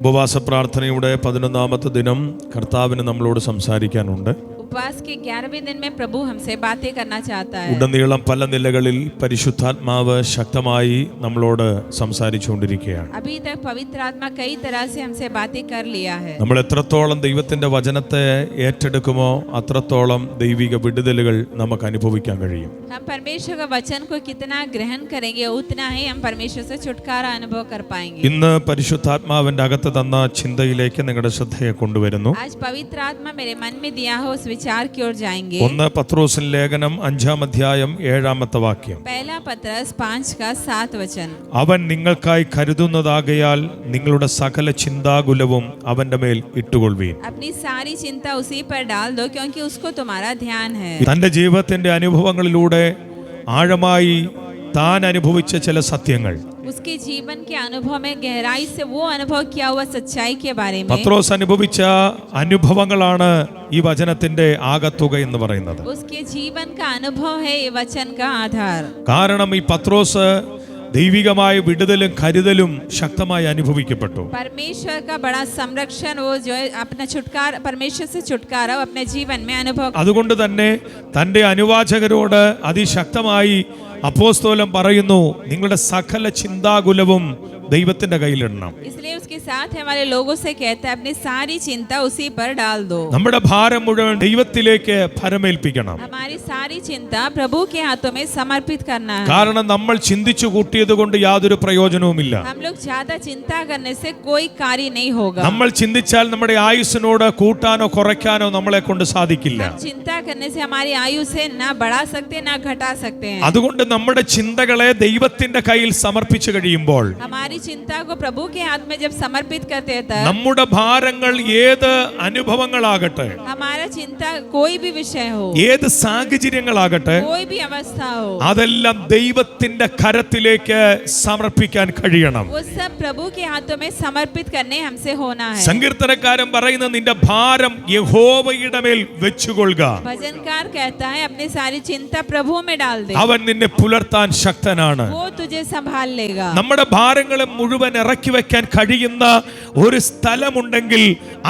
ഉപവാസ പ്രാർത്ഥനയുടെ 11ാമത്തെ ദിനം കർത്താവിന് നമ്മളോട് സംസാരിക്കാനുണ്ട്. उपवास के 11वें दिन में प्रभु हमसे बातें करना चाहता है. ഉടനീളം പല നിലകളിൽ പരിശുദ്ധാത്മാവ് ശക്തമായി നമ്മളോട് സംസാരിച്ചുകൊണ്ടിരിക്കുകയാണ്. अभी तक पवित्र आत्मा कई तरह से हमसे बातें कर लिया है. നമ്മൾ എത്രത്തോളം ദൈവത്തിന്റെ വചനത്തെ ഏറ്റെടുക്കുമോ അത്രത്തോളം ദൈവിക വിടുതലുകൾ നമുക്ക് അനുഭവിക്കാൻ കഴിയും. हम परमेश्वर का वचन को कितना ग्रहण करेंगे उतना ही हम परमेश्वर से छुटकारा अनुभव कर पाएंगे. ഇന്ന് പരിശുദ്ധാത്മാവിന്റെ അകത്ത് തന്ന ചിന്തയിലേക്ക് നിങ്ങളുടെ ശ്രദ്ധയെ കൊണ്ടുവരുന്നു. आज पवित्र आत्मा मेरे मन में दिया हो उस विचार की ओर जाएंगे. 1 പത്രോസ് ലേഖനം 5-ാം അധ്യായം 7-ാമത്തെ വാക്യം. पहला पत्रस 5 का 7 वचन. അവൻ നിങ്ങൾക്കായി കരുതുന്നതാകയാൽ നിങ്ങളുടെ സകല ചിന്താകുലവും അവന്റെ മേൽ ഇട്ടുകൊള്ളുവീൻ. अपनी सारी चिंता उसी पर डाल दो क्योंकि उसको तुम्हारा ध्यान है. തന്റെ ജീവിതത്തിന്റെ അനുഭവങ്ങളിലൂടെ ആഴമായി താൻ അനുഭവിച്ച ചില സത്യങ്ങൾ उसके जीवन के अनुभव में गहराई से वो अनुभव किया हुआ सच्चाई के बारे में പത്രോസ് അനുഭവിച്ച അനുഭവങ്ങളാണ് ഈ വചനത്തിന്റെ ആകത്തുക എന്ന് പറയുന്നത്. उसके जीवन का अनुभव है ये वचन का आधार. കാരണം ഈ പത്രോസ് ദൈവികമായ വിടുതലും കരുതലും ശക്തമായി അനുഭവിക്കപ്പെട്ടു. परमेश्वर का बड़ा संरक्षण वो जो है अपना छुटकारा परमेश्वर से छुटकारा वो अपने जीवन में अनुभव. അതുകൊണ്ട് തന്നെ തന്റെ അനുവാചകരോട് അതിശക്തമായി അപ്പോസ്തലൻ പറയുന്നു, നിങ്ങളുടെ സകല ചിന്താകുലവും ദൈവത്തിന്റെ കയ്യിലിടണം. इसलिए उसके साथ हमारे लोगों से कहता है अपनी सारी चिंता उसी पर डाल दो. നമ്മുടെ ഭാരം മുഴുവൻ ദൈവത്തിലേക്ക് ഭരമേൽപ്പിക്കണം. हमारी सारी चिंता प्रभु के हाथों में समर्पित करना है. കാരണം നമ്മൾ ചിന്തിച്ചു കൂട്ടിയത് കൊണ്ട് യാതൊരു പ്രയോജനവുമില്ല. हम लोग ज्यादा चिंता करने से कोई कार्य नहीं होगा. നമ്മൾ ചിന്തിച്ചാൽ നമ്മുടെ ആയുസ്സിനോട് കൂട്ടാനോ കുറയ്ക്കാനോ നമ്മളെ കൊണ്ട് സാധിക്കില്ല. हम चिंता करने से हमारी आयु से ना बढ़ा सकते ना घटा सकते हैं. അതുകൊണ്ട് നമ്മുടെ ചിന്തകളെ ദൈവത്തിന്റെ കയ്യിൽ സമർപ്പിച്ചു കഴിയുമ്പോൾ हमारी चिंता को प्रभु के हाथ में जब समर्पित करते हैं तब നമ്മുടെ ഭാരങ്ങൾ ഏത് അനുഭവങ്ങളാകട്ടെ, हमारा चिंता कोई भी विषय हो, ഏത് സാഹചര്യങ്ങളാകട്ടെ, कोई भी अवस्था हो, അതെല്ലാം ദൈവത്തിന്റെ കരത്തിലേക്ക് സമർപ്പിക്കാൻ കഴിയണം. वो सब प्रभु के हाथों में समर्पित करने हमसे होना है. സങ്കീർത്തനക്കാരൻ പറയുന്ന നിന്റെ ഭാരം യഹോവയുടെ മേൽ വെച്ചുകൊള്ളുക. भजनकार कहता है अपनी सारी चिंता प्रभु में डाल दे, അവൻ നിന്നെ പുലർത്താൻ ശക്തനാണ്. वो तुझे संभाल लेगा. നമ്മുടെ ഭാരങ്ങളെ മുഴുവൻ ഇറക്കി വെക്കാൻ കഴിയുന്ന ഒരു സ്ഥലമുണ്ടെങ്കിൽ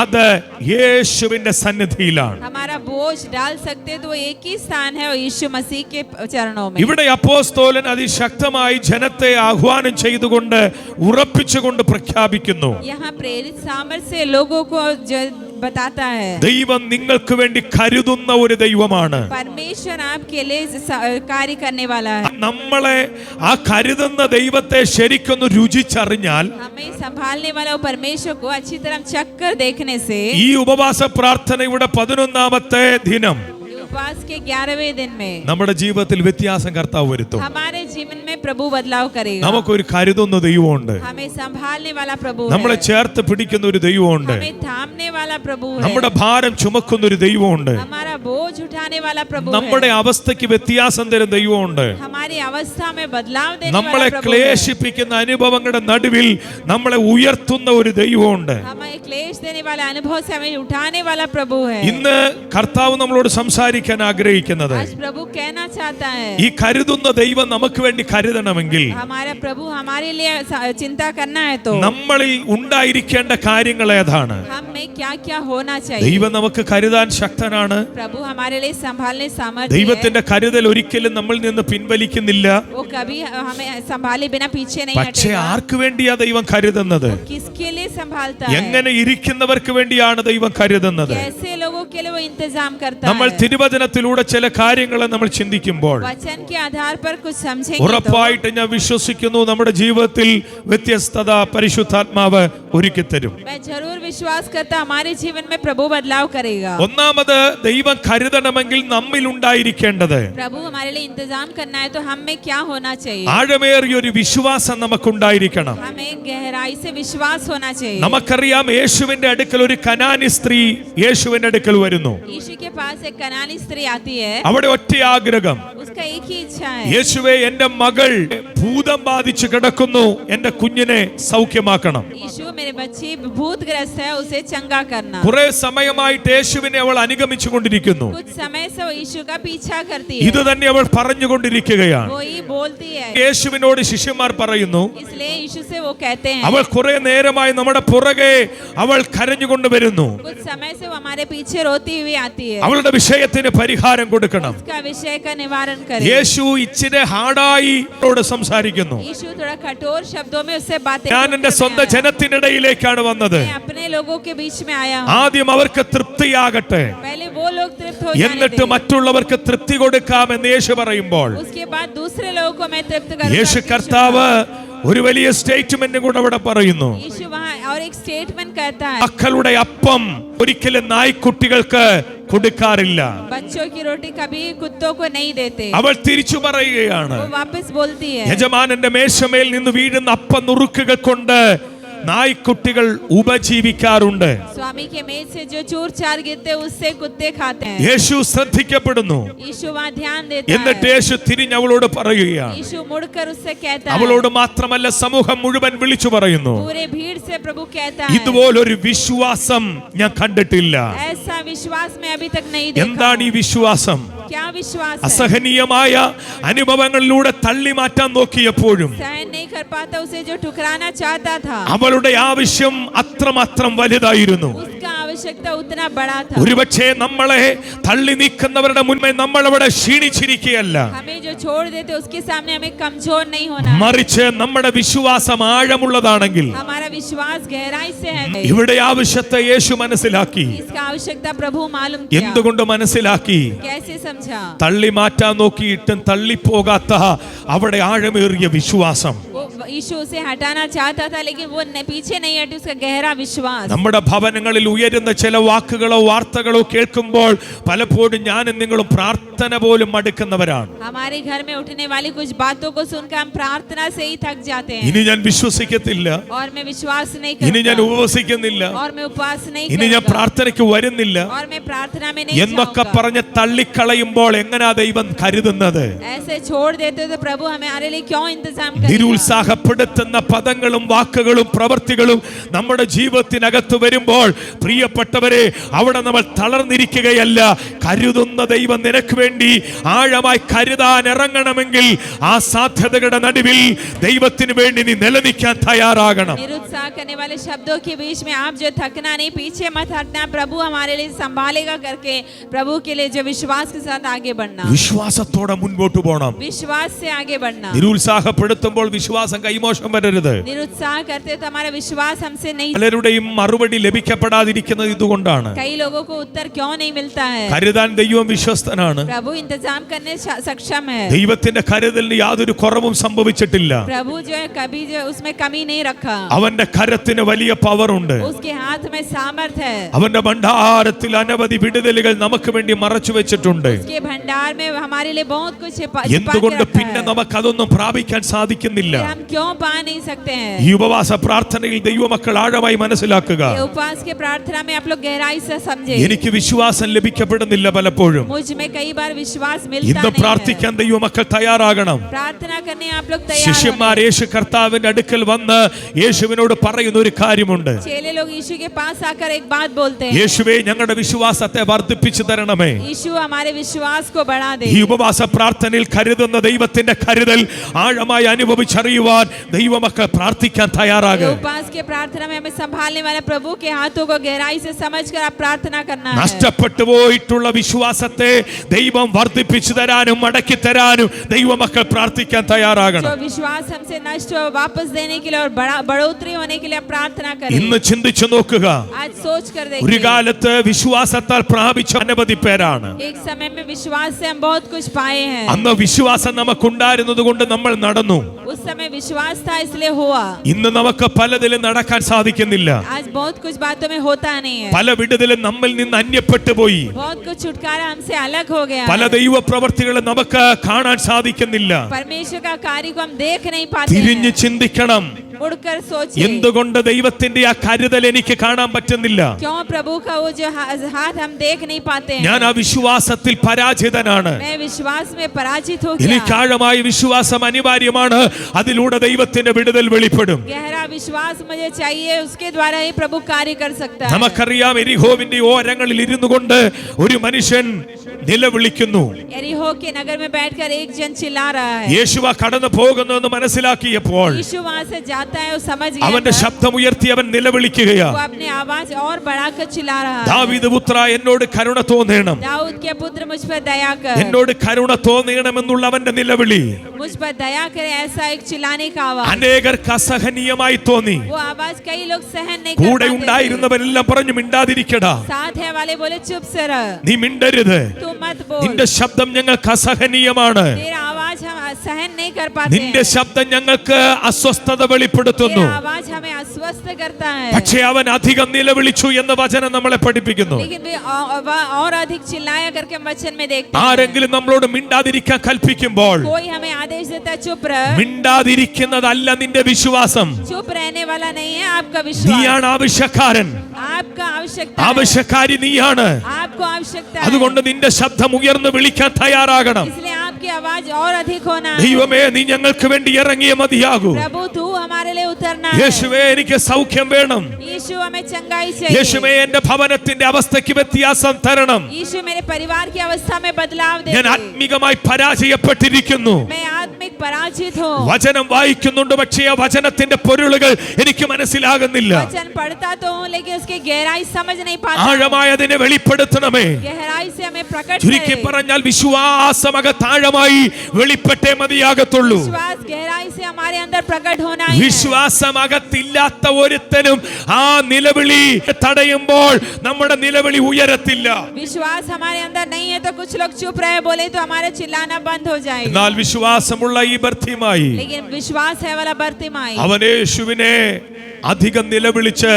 അത് യേശുവിന്റെ സന്നിധിയിലാണ്. हमारा बोझ डाल सकते तो एक ही स्थान है और यीशु मसीह के चरणों में. ഇവിടെ അപ്പോസ്തലൻ അതിശക്തമായി ജനത്തെ ആഹ്വാനം ചെയ്തുകൊണ്ട് ഉറപ്പിച്ചുകൊണ്ട് പ്രഖ്യാപിക്കുന്നു, यहाँ प्रेरित सामर्थ से लोगों को बताता है ദൈവം നിങ്ങൾക്ക് വേണ്ടി കരുതുന്ന ഒരു ദൈവമാണ്. परमेश्वर आपके लिए कार्य करने वाला है. നമ്മളെ ആ കരുതുന്ന ദൈവത്തെ ശരിക്കൊന്ന് രുചിച്ചറിഞ്ഞാൽ हमें संभालने वाला वो परमेश्वर को अच्छी तरह चक्कर देखने से ഈ ഉപവാസ പ്രാർത്ഥനയുടെ 11ാമത്തെ ദിനം उपवास के 11वें दिन में നമ്മുടെ ജീവിതത്തിൽ വ്യത്യാസം കർത്താവ് വരുത്തും. हमारे जीवन में प्रभु बदलाव करेगा. നമുക്കൊരു കരുതുന്ന ദൈവമുണ്ട്. हमें संभालने वाला प्रभु है. നമ്മളെ ചേർത്ത് പിടിക്കുന്ന ഒരു ദൈവമുണ്ട്. हमें थामने वाला प्रभु है. നമ്മുടെ ഭാരം ചുമക്കുന്ന ഒരു ദൈവമുണ്ട്. हमारा बोझ उठाने वाला प्रभु നമ്മുടെ है. അവസ്ഥയ്ക്ക് വ്യത്യാസം തരുന്ന ദൈവമുണ്ട്. हमारी अवस्था में बदलाव देने നമ്മളെ वाला प्रभु है. ക്ലേശിപ്പിക്കുന്ന അനുഭവങ്ങളുടെ നടുവിൽ നമ്മളെ ഉയർത്തുന്ന ഒരു ദൈവമുണ്ട്. हमें क्लेश देने वाला अनुभव से हमें उठाने वाला प्रभु है. ഇന്ന് കർത്താവ് നമ്മളോട് സംസാരിക്കാൻ ആഗ്രഹിക്കുന്നത്, आज प्रभु कहना चाहता है ഈ കരുതുന്ന ദൈവം നമുക്ക് വേണ്ടി കരുതണമെങ്കിൽ हमारा प्रभु हमारे लिए चिंता करना है तो നമ്മളിൽ ഉണ്ടായിരിക്കേണ്ട കാര്യങ്ങൾ ഏതാണ്? हम में क्या क्या होना चाहिए. ദൈവം നമുക്ക് കരുതാൻ ശക്തനാണ്. प्रभु हमारे लिए संभालने सामर्थ्य है. ദൈവത്തിന്റെ കരുതൽ ഒരിക്കലും നമ്മളിൽ നിന്ന് പിൻവലിക്കുന്നില്ല. वो कभी हमें संभाले बिना पीछे नहीं പക്ഷേ हटेगा. ആർക്ക് വേണ്ടിയാ ദൈവം കരുതുന്നത്? किसके लिए संभालता है? എങ്ങനെ ഇരിക്കുന്നവർക്ക് വേണ്ടിയാണ് ദൈവം കരുതുന്നത്? कैसे लोगों के लिए वो इंतजाम करता നമ്മൾ है. തിരുവചനത്തിലൂടെ ചില കാര്യങ്ങൾ നമ്മൾ ചിന്തിക്കുമ്പോൾ वचन के आधार पर कुछ समझेंगे तो ഉറപ്പായിട്ട് ഞാൻ വിശ്വസിക്കുന്നു നമ്മുടെ ജീവിതത്തിൽ വ്യത്യസ്തത പരിശുദ്ധാത്മാവ് ഒരുക്കി തരും. मैं जरूर विश्वास करता हमारे जीवन में प्रभु बदलाव करेगा. ഒന്നാമത് ദൈവം കരുതണമെങ്കിൽ നമ്മിൽ ഉണ്ടായിരിക്കേണ്ടത് प्रभु हमारे लिए इंतजाम करना है तो हम में क्या होना चाहिए. ആഴമേറിയ ഒരു വിശ്വാസം നമുക്കുണ്ടായിരിക്കണം. हमें गहराई से विश्वास होना चाहिए. നമുക്കറിയാം യേശുവിന്റെ അടുക്കൽ ഒരു കനാനി സ്ത്രീ യേശുവിന്റെ അടുക്കൽ വരുന്നു. यीशु के पास एक कनानी स्त्री आती है, അവിടെ ഒറ്റ ആഗ്രഹം, उसका एक ही इच्छा है, യേശുവേ എന്റെ മകൾ ഭൂതം ബാധിച്ചു കിടക്കുന്നു, എന്റെ കുഞ്ഞിനെ സൗഖ്യമാക്കണം. यीशु मेरे बच्ची भूतग्रस्त है, उसे चंगा करना। കുറെ സമയമായിട്ട് യേശുവിനെ അവൾ അനുഗമിച്ചു കൊണ്ടിരിക്കുന്നു. कुछ समय से वो यीशु का पीछा करती ഇത് है, തന്നെ അവൾ പറഞ്ഞുകൊണ്ടിരിക്കുകയാണ്. वो ही बोलती है। യേശുവിനോട് ശിഷ്യന്മാർ പറയുന്നു, इसलिए यीशु से वो कहते हैं, അവൾ കുറെ നേരമായി നമ്മുടെ പുറകെ അവൾ കരഞ്ഞുകൊണ്ട് വരുന്നു. कुछ समय से वो हमारे पीछे रोती हुई आती है, അവളുടെ വിഷയത്തിന് പരിഹാരം കൊടുക്കണം. उसका विषय का निवारण करे। യേശു ഇച്ചിരി ഹാർഡായി അവളോട് സംസാരിക്കുന്നു. यीशु थोड़ा कठोर शब्दों में उससे बातें ഞാൻ कर എന്റെ रहे സ്വന്തം हैं। ജനത്തിനിടയിലേക്കാണ് വന്നത്. मैं अपने लोगों के बीच में आया हूँ, ആദ്യം അവർക്ക് തൃപ്തിയാകട്ടെ, पहले वो लोग तृप्त हो जाने എന്നിട്ട് दे, മറ്റുള്ളവർക്ക് തൃപ്തി കൊടുക്കാമെന്ന് യേശു പറയുമ്പോൾ उसके बाद दूसरे लोगों को मैं तृप्त करूंगा। യേശു കർത്താവ് ഒരു വലിയ സ്റ്റേറ്റ്മെന്റ് കൂടെ അവിടെ പറയുന്നു. यीशु वहाँ और एक स्टेटमेंट कहता है, മക്കളുടെ അപ്പം ഒരിക്കലും നായ്ക്കുട്ടികൾക്ക് കൊടുക്കാറില്ല. बच्चों की रोटी कभी कुत्तों को नहीं देते। അവൾ തിരിച്ചു പറയുകയാണ്, वो वापस बोलती है, യജമാനന്റെ മേശമേൽ നിന്ന് വീഴുന്ന അപ്പ നുറുക്കുകൾ കൊണ്ട് നായ്ക്കുട്ടികൾ ഉപജീവിക്കാറുണ്ട്. स्वामी के मेज से जो चूर चार गिरते उससे कुत्ते खाते हैं। യേശു ശ്രദ്ധിക്കപ്പെടുന്നു. यीशु वहाँ ध्यान देता എന്നിട്ട് है। യേശു തിരിഞ്ഞ് അവളോട് പറയുകയാണ്. यीशु मुड़कर उससे कहता है, അവളോട് മാത്രമല്ല സമൂഹം മുഴുവൻ വിളിച്ചു പറയുന്നു, पूरे भीड़ से प्रभु कहता है, ഇതുപോലൊരു വിശ്വാസം ഞാൻ കണ്ടിട്ടില്ല. ऐसा विश्वास मैं अभी तक नहीं देखा। എന്താണ് ഈ വിശ്വാസം? क्या विश्वास है? അസഹനീയമായ അനുഭവങ്ങളിലൂടെ തള്ളി മാറ്റാൻ നോക്കിയപ്പോഴും सहन नहीं कर पाता, उसे जो ठुकराना चाहता था, അവളുടെ ആവശ്യം അത്രമാത്രം വലുതായിരുന്നു. उसका आवश्यकता उतना बड़ा था। ഒരുപക്ഷെ നമ്മളെ തള്ളി നീക്കുന്നവരുടെ മുൻപേ നമ്മൾ അവിടെ ക്ഷീണിച്ചിരിക്കുകയല്ല, हमें जो छोड़ देते उसके सामने हमें कमजोर नहीं होना है। മറിച്ച് നമ്മുടെ വിശ്വാസം ആഴമുള്ളതാണെങ്കിൽ हमारा विश्वास गहराई से है। ഇവിടെ ആവശ്യത്തെ യേശു മനസ്സിലാക്കി. इसका आवश्यकता प्रभु मालूम किया। എന്തുകൊണ്ട് മനസ്സിലാക്കി? कैसे समझा? തള്ളി മാറ്റാൻ നോക്കിയിട്ടും തള്ളിപ്പോകാത്ത അവിടെ ആഴമേറിയ വിശ്വാസം. वो यीशु उसे हटाना चाहता था, लेकिन वो पीछे नहीं हटी, उसका गहरा विश्वास। നമ്മുടെ ഭവനങ്ങളിൽ ഉയരുന്ന ചില വാക്കുകളോ വാർത്തകളോ കേൾക്കുമ്പോൾ പലപ്പോഴും ഞാനും നിങ്ങളും പ്രാർത്ഥന പോലും മടുക്കുന്നവരാണ്. हमारे घर में उठने वाली कुछ बातों को सुनकर हम प्रार्थना से ही थक जाते हैं। ഇനി ഞാൻ വിശ്വസിക്കത്തില്ല, और मैं विश्वास नहीं ഇനി ഞാൻ करता, ഉപവസിക്കുന്നില്ല, और मैं उपवास नहीं ഇനി ഞാൻ करूंगा, പ്രാർത്ഥനയ്ക്ക് വരുന്നില്ല और मैं प्रार्थना में नहीं എന്നൊക്കെ जाऊंगा। പറഞ്ഞ് തള്ളിക്കളയുമ്പോൾ എങ്ങനെയാ ദൈവം കരുതുന്നത്? ऐसे छोड़ देते तो प्रभु हमारे लिए क्यों इंतजाम करेगा? നിരുത്സാഹപ്പെടുത്തുന്ന പദങ്ങളും വാക്കുകളും പ്രവൃത്തികളും നമ്മുടെ ജീവിതത്തിനകത്ത് വരുമ്പോൾ പ്രിയപ്പെട്ടവരെ, അവിടെ നമ്മൾ തളർന്നിരിക്കുകയല്ല. കരുതുന്ന ദൈവം നിനക്ക് വേണ്ടി ആഴമായി കരുതാൻ ഇറങ്ങണമെങ്കിൽ ആ സാധ്യതകളുടെ നടുവിൽ ദൈവത്തിന് വേണ്ടി നീ നിലനിൽക്കാൻ തയ്യാറാകണം. निरुत्साह करने वाले शब्दों के बीच में आप जो थकना नहीं, पीछे मत हटना, प्रभु हमारे लिए संभालेगा करके प्रभु के लिए जो विश्वास के साथ आगे बढ़ना, വിശ്വാസത്തോടെ മുൻപോട്ട് പോകണം. विश्वास से आगे बढ़ना। നിരുത്സാഹപ്പെടുത്തുമ്പോൾ വിശ്വാസം കൈമോശം വരരുത്. निरुत्साह करते तो हमारा विश्वास हमसे नहीं। പലരുടെയും മറുപടി ലഭിക്കപ്പെടാതിരിക്കുന്നത് ഇതുകൊണ്ടാണ്. कई लोगों को उत्तर क्यों नहीं मिलता है? കരുതാൻ ദൈവം വിശ്വസ്തനാണ്. प्रभु इंतजाम करने सक्षम है। ദൈവത്തിന്റെ കരുതലിന് യാതൊരു കുറവും സംഭവിച്ചിട്ടില്ല. प्रभु जो है कभी जो उसमें कमी नहीं रखा। അവന്റെ കരത്തിന് വലിയ പവർ ഉണ്ട്. उसके हाथ में सामर्थ है। അവന്റെ ഭണ്ഡാരത്തിൽ അനവധി വിടുതലുകൾ നമുക്ക് വേണ്ടി മറച്ചു വെച്ചിട്ടുണ്ട്. उसके भंडार में हमारे लिए बहुत कुछ छिपा के എന്തുകൊണ്ട് रखा പിന്നെ है। നമുക്ക് അതൊന്നും പ്രാപിക്കാൻ സാധിക്കുന്നില്ല? फिर हम क्यों पा नहीं सकते हैं? ഈ ഉപവാസ പ്രാർത്ഥനയിൽ ദൈവമക്കൾ ആഴമായി മനസ്സിലാക്കുക, ये उपवास के प्रार्थना में आप लोग गहराई से समझे। എനിക്ക് വിശ്വാസം ലഭിക്കപ്പെടുന്നില്ല പലപ്പോഴും. मुझ में कई बार विश्वास मिलता ഇന്ന് नहीं है। പ്രാർത്ഥിക്കാൻ ദൈവമക്കൾ തയ്യാറാകണം. प्रार्थना करने आप लोग तैयार ശിഷ്യന്മാർ हों। യേശു കർത്താവിന്റെ അടുക്കൽ വന്ന് യേശുവിനോട് പറയുന്ന ഒരു കാര്യമുണ്ട്. चेले लोग यीशु के पास आकर एक बात बोलते हैं, യേശുവേ, ഞങ്ങളുടെ വിശ്വാസത്തെ വർദ്ധിപ്പിച്ചു തരണമേ. यीशु हमारे विश्वास को बढ़ा दे। ഈ ഉപവാസ പ്രാർത്ഥനയിൽ കരുതുന്ന ദൈവത്തിന്റെ കരുതൽ ആഴമായി അനുഭവിച്ചറിയുവാൻ ദൈവമക്കൾ പ്രാർത്ഥിക്കാൻ ये തയ്യാറാകുക. उपवास के प्रार्थना में हमें संभालने वाले प्रभु के हाथों को गहराई से समझकर आप प्रार्थना करना है। നഷ്ടപ്പെട്ടു പോയിട്ടുള്ള വിശ്വാസത്തെ ദൈവം വർദ്ധിപ്പിച്ചു തരാനും മടക്കി തരാനും ദൈവമക്കൾ പ്രാർത്ഥിക്കാൻ തയ്യാറാകണം. जो विश्वास हमसे नष्ट हुआ वापस देने के लिए और बढ़ोतरी होने के लिए आप प्रार्थना करें। ഇന്ന് ചിന്തിച്ചു നോക്കുക, आज सोच कर ഒരു देखिए, കാലത്ത് വിശ്വാസത്താൽ പ്രാപിച്ച അനവധി പേരാണ്. एक समय में विश्वास से हम बहुत कुछ पाए हैं। അന്ന് വിശ്വാസം നമുക്കുണ്ടായിരുന്നത് കൊണ്ട് നമ്മൾ നടന്നു. उस समय विश्वास था इसलिए हुआ। ഇന്ന് നമുക്ക് പലതിലും നടക്കാൻ സാധിക്കുന്നില്ല. आज बहुत कुछ बातों में होता नहीं है। പല വിടുതലും നമ്മിൽ നിന്ന് അന്യപ്പെട്ടു പോയി. बहुत कुछ छुटकारा हमसे अलग हो गया പല है। ദൈവ പ്രവർത്തികളും നമുക്ക് കാണാൻ സാധിക്കുന്നില്ല. परमेश्वर का कार्य को हम देख नहीं पाते തിരിഞ്ഞ് हैं। ചിന്തിക്കണം. मुड़कर सोचे എന്തുകൊണ്ട് ദൈവത്തിന്റെ ആ കരുതൽ എനിക്ക് കാണാൻ പറ്റുന്നില്ല? क्यों प्रभु का वो जो हाथ हम देख नहीं पाते हैं। ഞാൻ ആ വിശ്വാസത്തിൽ പരാജിതനാണ്. मैं विश्वास में पराजित हो गया। എനിക്ക് ആഴമായ വിശ്വാസം അനിവാര്യമാണ്. അതിലൂടെ ദൈവത്തിന്റെ വിടുതൽ വെളിപ്പെടും. गहरा विश्वास मुझे चाहिए, उसके द्वारा ही प्रभु कार्य कर सकता है। നമുക്കറിയാം എരിഹോവിന്റെ ഓരങ്ങളിൽ ഇരുന്നു കൊണ്ട് ഒരു മനുഷ്യൻ നിലവിളിക്കുന്നു. एरिहो के नगर में बैठकर एक जन चिल्ला रहा है। യേശുവ കടന്നു പോകുന്നു എന്ന് മനസ്സിലാക്കിയപ്പോൾ यीशु वहां से जाता है, वो समझ गया അവന്റെ ശബ്ദം ഉയർത്തി അവൻ നിലവിളിക്കുകയാണ്. वो अपनी आवाज और बढ़ाकर चिल्ला रहा है, ദാവീദ് പുത്ര എന്നോട് കരുണ തോന്നണം, दाऊद के पुत्र मुझ पर दया कर, എന്നോട് കരുണ തോന്നണമെന്നുള്ള അവന്റെ നിലവിളി मुझ पर दया कर, ऐसा एक चिल्लाने का आवाज। അനേകർക്ക് അസഹനീയമായി തോന്നി. वो आवाज कई लोग सहन नहीं കൂടെ कर पाते थे। ഉണ്ടായിരുന്നവരെല്ലാം പറഞ്ഞു മിണ്ടാതിരിക്കടാ, साथ है वाले बोले चुप से रह, നീ മിണ്ടരുത്, तू मत बोल, നിന്റെ ശബ്ദം ഞങ്ങൾക്ക് അസഹനീയമാണ്, तेरा आवाज हम सहन नहीं कर पाते നിന്റെ हैं, ശബ്ദം ഞങ്ങൾക്ക് അസ്വസ്ഥത വെളിപ്പെടുത്തുന്നു. तेरा आवाज हमें अस्वस्थ करता है। പക്ഷേ അവൻ അധികം നിലവിളിച്ചു എന്ന വചനം നമ്മളെ പഠിപ്പിക്കുന്നു. लेकिन वे और अधिक चिल्लाया करके वचन में देखते हैं। ആരെങ്കിലും നമ്മളോട് മിണ്ടാതിരിക്കാൻ കൽപ്പിക്കുമ്പോൾ कोई हमें आदेश देता है चुप रह, മിണ്ടാതിരിക്കുന്നതല്ല നിന്റെ വിശ്വാസം, चुप रहने वाला नहीं है आपका विश्वास, നീയാണ് ആവശ്യക്കാരൻ, आपका आवश्यकता है, ആവശ്യക്കാരി നീയാണ്. आपको आवश्यकता है, അതുകൊണ്ട് നിന്റെ ശബ്ദം ഉയർന്നു വിളിക്കാൻ തയ്യാറാകണം. इसलिए आपकी आवाज और अधिक होना है। ദൈവമേ നീ ഞങ്ങൾക്ക് വേണ്ടി ഇറങ്ങിയ മതിയാകൂ. प्रभु तू हमारे लिए उतरना है। യേശുവേ എനിക്ക് സൗഖ്യം വേണം. यीशु हमें चंगाई चाहिए। യേശുവേ എന്റെ ഭവനത്തിന്റെ അവസ്ഥയ്ക്ക് വ്യത്യാസം തരണം. यीशु मेरे परिवार की अवस्था में बदलाव दे ഞാൻ दे। ആത്മീകമായി പരാജയപ്പെട്ടിരിക്കുന്നു. मैं आत्मिक पराजित हूँ। വചനം വായിക്കുന്നുണ്ട്, പക്ഷേ ആ വചനത്തിന്റെ പൊരുളുകൾ എനിക്ക് മനസ്സിലാകുന്നില്ല. वचन पढ़ता तो हूँ लेकिन उसकी गहराई समझ नहीं पाता। ആഴമായതിനെ വെളിപ്പെടുത്തണമേ. गहराई से हमें प्रकट ചുരുക്കി करे। പറഞ്ഞാൽ വിശ്വാസമകത്താഴമായി വെളിപ്പെട്ടേ മതിയാകത്തുള്ളൂ. विश्वास गहराई से हमारे अंदर प्रकट होना ही है। വിശ്വാസമകത്തില്ലാത്ത ഒരുത്തനും ആ നിലവിളി തടയുമ്പോൾ നമ്മുടെ നിലവിളി ഉയരത്തില്ല. विश्वास हमारे अंदर नहीं है तो कुछ लोग चुप रहे बोले तो हमारा चिल्लाना बंद हो जाएगा। എന്നാൽ വിശ്വാസമുള്ള ഈ ബർത്തിമായി लेकिन विश्वास है वाला बर्तिमाई, അവൻ യേശുവിനെ അധികം നിലവിളിച്ച്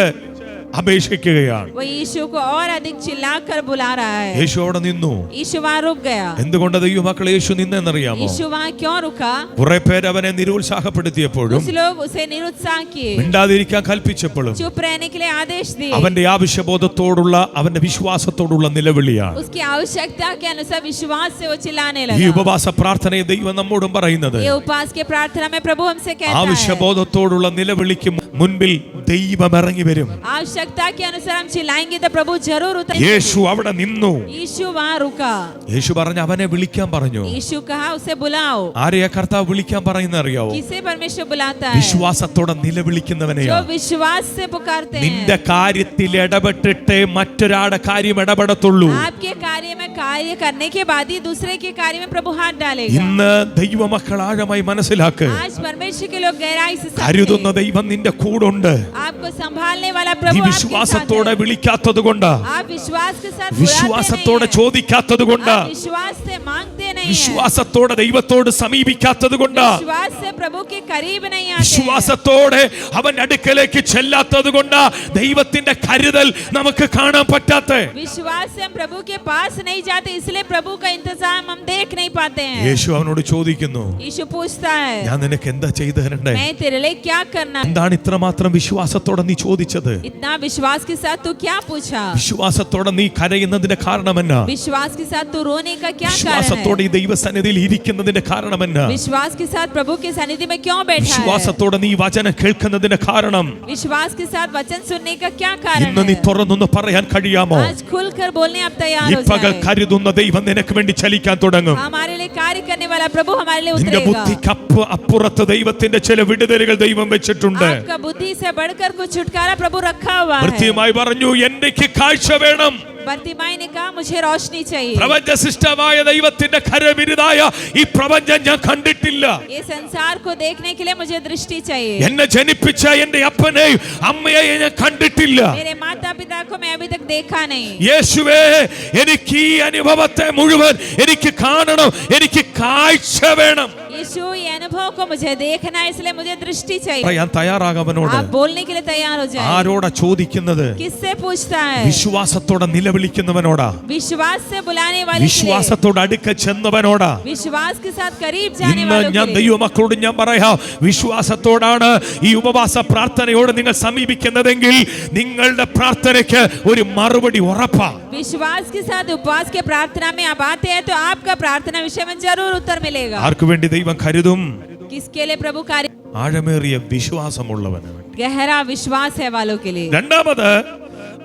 അപേക്ഷിക്കുകയാണ്. वो यीशु को और अधिक चिल्लाकर बुला रहा है। യേശു അവിടെ നിന്നു. यीशु वहाँ रुक गया। എന്തുകൊണ്ട് ദൈവമക്കൾ യേശു നിന്നെന്നറിയാമോ? यीशु वहाँ क्यों रुका? കുറെ പേര് അവനെ നിരുത്സാഹപ്പെടുത്തിയപ്പോഴും कुछ लोग उसे निरुत्साह किए, മിണ്ടാതിരിക്കാൻ കൽപ്പിച്ചപ്പോഴും चुप रहने के लिए आदेश दिए। അവന്റെ ആവശ്യബോധത്തോടുള്ള അവന്റെ വിശ്വാസത്തോടുള്ള നിലവിളിയാണ്. उसकी आवश्यकता के अनुसार विश्वास से वो चिल्लाने ഈ लगा। ഉപവാസ പ്രാർത്ഥനയെ ദൈവം നമ്മോടും പറയുന്നത് ये उपवास के प्रार्थना में प्रभु हमसे कहता है, ആവശ്യബോധത്തോടുള്ള നിലവിളിക്ക് മുൻപിൽ ദൈവം ഇറങ്ങി വരും. आवश्यकता के अनुसार हम चिल्लाएंगे तो प्रभु जरूर उतरेंगे। യേശു അവിടെ നിന്നു. यीशु वहाँ रुका। യേശു പറഞ്ഞു അവനെ വിളിക്കാൻ പറഞ്ഞു. यीशु कहा उसे बुलाओ। ആരെയാ കർത്താവ് വിളിക്കാൻ പറയുന്ന അറിയാവോ? किसे परमेश्वर बुलाता है? വിശ്വാസത്തോടെ നിലവിളിക്കുന്നവനെയാ. जो विश्वास से पुकारते നിന്റെ हैं। കാര്യത്തിൽ ഇടപെട്ടിട്ടേ മറ്റൊരാളുടെ കാര്യം ഇടപെടത്തുള്ളൂ. आपके कार्य में कार्य करने के बाद ही दूसरे के कार्य में प्रभु हाथ डालेगा। ഇന്ന് ദൈവമക്കൾ ആഴമായി മനസ്സിലാക്ക്. आज परमेश्वर के लोग गहराई से കരുതുന്ന समझे। ദൈവം നിന്റെ കൂടെ. आपको संभालने वाला നീ प्रभु आपके साथ വിശ്വാസത്തോടെ है। വിളിക്കാത്തത് കൊണ്ടാ, आप विश्वास के साथ വിശ്വാസത്തോടെ ചോദിക്കാത്തത് കൊണ്ടാ, आप विश्वास से मांगते नहीं हैं। വിശ്വാസത്തോടെ ദൈവത്തോട് സമീപിക്കാത്തത് കൊണ്ടാ, विश्वास से प्रभु के करीब नहीं आते हैं। വിശ്വാസത്തോടെ അവൻ അടുക്കലേക്ക് ചെല്ലാത്തത് കൊണ്ടാ ദൈവത്തിന്റെ കരുതൽ നമുക്ക് കാണാൻ പറ്റാത്ത. विश्वास से हम प्रभु के पास नहीं जाते, इसलिए प्रभु का इंतजाम हम देख नहीं पाते हैं। യേശു അവനോട് ചോദിക്കുന്നു, यीशु पूछता है, ഞാൻ നിനക്ക് എന്താ ചെയ്തു തരണ്ടേ? मैं तेरे लिए क्या करना है? എന്താണ് ഇത്രമാത്രം വിശ്വാസത്തോടെ നീ ചോദിച്ചത്? इतना विश्वास के साथ तू क्या पूछा? വിശ്വാസത്തോടെ നീ കരയുന്നതിന്റെ കാരണമെന്നാ? विश्वास के साथ तू रोने का क्या कारण വിശ്വാസത്തോടെ है? ഈ ദൈവസന്നിധിയിൽ ഇരിക്കുന്നതിന്റെ കാരണമെന്നാ? विश्वास के साथ प्रभु के सन्निधि में क्यों बैठा है? വിശ്വാസത്തോടെ നീ വചനം കേൾക്കുന്നതിന്റെ കാരണം विश्वास के साथ वचन सुनने का क्या कारण ഇന്ന് നീ है? തുറന്നൊന്ന് പറയാൻ കഴിയാമോ? आज खुलकर बोलने आप तैयार ഈ हो പകൽ जाए। കരുതുന്ന ദൈവം നിനക്ക് വേണ്ടി ചലിക്കാൻ തുടങ്ങും. हमारे लिए कार्य करने वाला प्रभु हमारे लिए നിന്റെ उतरेगा। ബുദ്ധിക്ക് അപ്പുറത്ത് ദൈവത്തിന്റെ ചില വിടുതലുകൾ ദൈവം വെച്ചിട്ടുണ്ട്. आपका बुद्धि से बढ़कर कुछ छुटकारा प्रभु रखा हुआ है। കൃത്യമായി പറഞ്ഞു, എനിക്ക് കാഴ്ച വേണം. बर्तिमाई ने कहा मुझे रोशनी चाहिए। പ്രപഞ്ച സൃഷ്ടാവായ ദൈവത്തിന്റെ കരവിരുതായ ഈ പ്രപഞ്ചം ഞാൻ കണ്ടിട്ടില്ല. ये संसार को देखने के लिए मुझे दृष्टि चाहिए। എന്നെ ജനിപ്പിച്ച എന്റെ അപ്പനെയും അമ്മയെയും ഞാൻ കണ്ടിട്ടില്ല. मेरे माता पिता को मैं अभी तक देखा नहीं। യേശുവേ, എനിക്ക് ഈ അനുഭവത്തെ മുഴുവൻ എനിക്ക് കാണണം, എനിക്ക് കാഴ്ച വേണം. यीशु ये अनुभव को मुझे देखना है, इसलिए मुझे दृष्टि चाहिए। പറയാൻ തയ്യാറാകവനോട് आप बोलने के लिए तैयार हो जाए। ആരോടാ ചോദിക്കുന്നത്? किससे पूछता है? വിശ്വാസത്തോടെ നിലവിളിക്കുന്നവനോടാ, विश्वास से बुलाने वाले के लिए, വിശ്വാസത്തോട് അടുക്ക ചെന്നവനോടാ. विश्वास के साथ करीब जाने ഇന്ന് वालों ഞാൻ के लिए। ദൈവമക്കളോട് ഞാൻ പറയാം, വിശ്വാസത്തോടാണ് ഈ ഉപവാസ പ്രാർത്ഥനയോട് നിങ്ങൾ സമീപിക്കുന്നതെങ്കിൽ നിങ്ങളുടെ പ്രാർത്ഥനയ്ക്ക് ഒരു മറുപടി ഉറപ്പാ. विश्वास के साथ उपवास के प्रार्थना में आप आते हैं तो आपका प्रार्थना विषय में जरूर उत्तर मिलेगा। ആർക്കു വേണ്ടി ദൈവം കരുതും? किसके लिए प्रभु कार्य? ആഴമേറിയ വിശ്വാസമുള്ളവന്. गहरा विश्वास है वालों के लिए। രണ്ടാമത്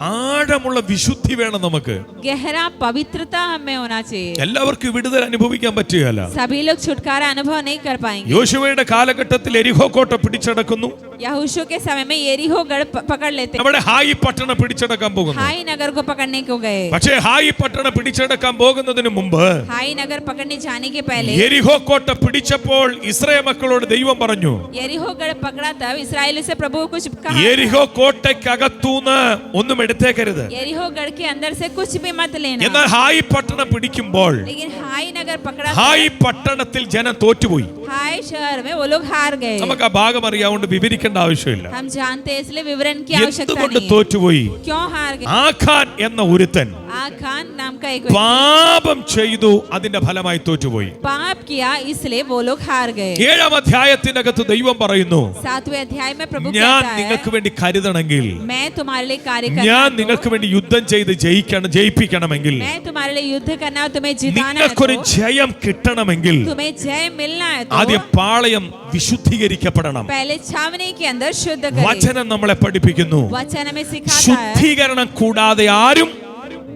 ആഴമുള്ള വിശുദ്ധി വേണം നമുക്ക്. गहरा पवित्रता हमें होना चाहिए। എല്ലാവർക്കും വിടുതൽ അനുഭവിക്കാൻ പറ്റുകയില്ല. सभी लोग छुटकारा अनुभव नहीं कर पाएंगे। യോശുവയുടെ കാലഘട്ടത്തിൽ എരിഹോ കോട്ട പിടിച്ചടക്കുന്നു. यहोशू के समय में यरीहो गढ़ पकड़ लेते हैं। നമ്മുടെ ഹായി പട്ടണം പിടിച്ചടക്കാൻ പോകുന്നു. हाई नगर को पकड़ने को गए। പക്ഷേ ഹായി പട്ടണം പിടിച്ചടക്കാൻ പോകുന്നതിന് മുമ്പ് हाई नगर पकड़ने जाने के पहले എരിഹോ കോട്ട പിടിച്ചപ്പോൾ ഇസ്രായേൽ മക്കളോട് ദൈവം പറഞ്ഞു, यरीहो गढ़ पकड़ा तब इस्राएलियों से प्रभु को कुछ कहा। എരിഹോ കോട്ടയ്ക്കകത്തൂന്ന് ഒന്നും എടുത്തേക്കരുത്. यरीहो गढ़ के अंदर से कुछ भी मत लेना। എന്നാൽ ഹായി പട്ടണം പിടിക്കുമ്പോൾ लेकिन हाई नगर पकड़ा ഹായി പട്ടണത്തിൽ ജനം തോറ്റുപോയി. हाई शहर में वो लोग हार गए। നമുക്ക് ആ ഭാഗം അറിയാവുകൊണ്ട് വിവരിക്കേണ്ട ആവശ്യമില്ല. हम जानते हैं इसलिए विवरण की आवश्यकता എന്തുകൊണ്ട് नहीं है। തോറ്റുപോയി? क्यों हार गए? ആഖാൻ എന്ന ഒരുത്തൻ आखान नाम का एक പാപം ചെയ്തു, അതിന്റെ ഫലമായി തോറ്റുപോയി. पाप किया इसलिए वो लोग हार गए। 7-ാം അധ്യായത്തിനകത്ത് ദൈവം പറയുന്നു, 7वें अध्याय में प्रभु ഞാൻ कहता നിങ്ങൾക്ക് है, വേണ്ടി കരുതണമെങ്കിൽ, मैं तुम्हारे लिए कार्य ഞാൻ करना നിങ്ങൾക്ക് വേണ്ടി യുദ്ധം ചെയ്ത് ജയിപ്പിക്കണമെങ്കിൽ, मैं तुम्हारे लिए युद्ध करना और तुम्हें जिताना है നിങ്ങൾക്കൊരു तो, ജയം കിട്ടണമെങ്കിൽ तुम्हें जय मिलना है ആദ്യം तो പാളയം വിശുദ്ധീകരിക്കപ്പെടണം. पहले छावनी के अंदर शुद्ध करें। വചനം നമ്മളെ പഠിപ്പിക്കുന്നു, वचन हमें सिखाता है ശുദ്ധീകരണം കൂടാതെ ആരും